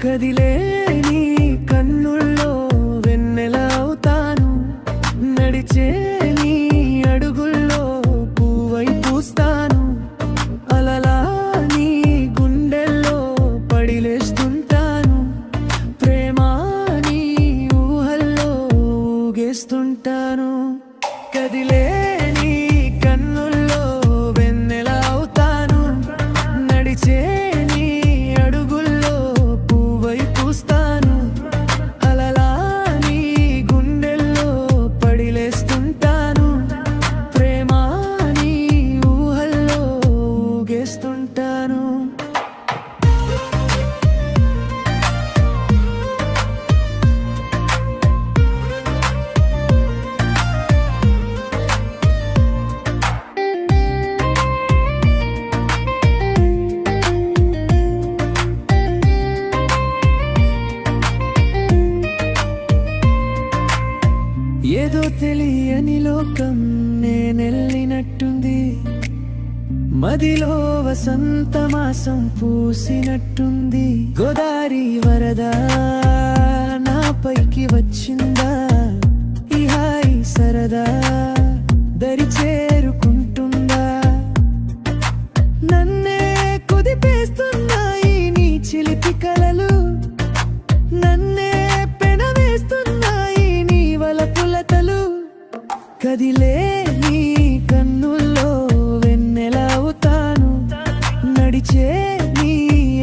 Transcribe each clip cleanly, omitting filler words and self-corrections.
కదిలే నీ కన్నుల్లో వెన్నెల అవుతాను, నడిచే నీ అడుగుల్లో పువ్వై పూస్తాను, అలలా నీ గుండెల్లో పడిలేస్తుంటాను, ప్రేమ నీ ఊహల్లో ఊగేస్తుంటాను. కదిలే నీ కన్నుల్లో వెన్నెల అవుతాను, నడిచే నీ అడుగుల్లో పువ్వై పూస్తాను, అలలా నీ గుండెల్లో పడిలేస్తుంటాను, ప్రేమ నీ ఊహల్లో ఊగేస్తుంటాను. ఏదో తెలియని లోకం నేనెళ్ళినట్టుంది, మదిలో వసంత మాసం పూసినట్టుంది. గోదారి వరద నాపైకి వచ్చిందా, ఈ హాయి సరదా దరి చేరుకుంటుందా. నన్నే కుదిపేస్తున్నాయి నీ చిలిపి కలలు, నన్నే పెనవేస్తున్నాయి నీ వలపులతలు. కదిలే నీ కన్నుల్లో వెన్నెల అవుతాను, నడిచే నీ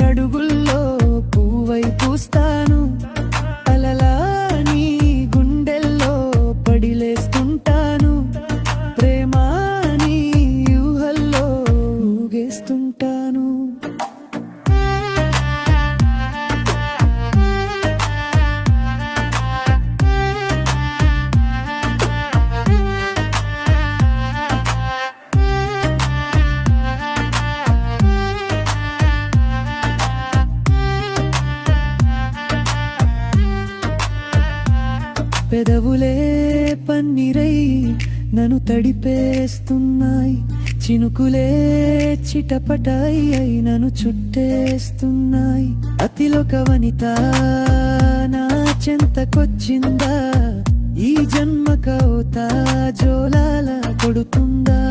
అడుగుల్లో పువ్వై పూస్తాను, అలలా నీ గుండెల్లో పడిలేస్తుంటాను, ప్రేమ నీ ఊహల్లో ఊగేస్తుంటాను. పెదవులే పన్నీరై నన్ను తడిపేస్తున్నాయి, చినుకులే చిటపటాయి అయి నన్ను చుట్టేస్తున్నాయి. అతిలోక వనిత నా చెంతకొచ్చిందా, ఈ జన్మకవుతా జోలాల కొడుతుందా.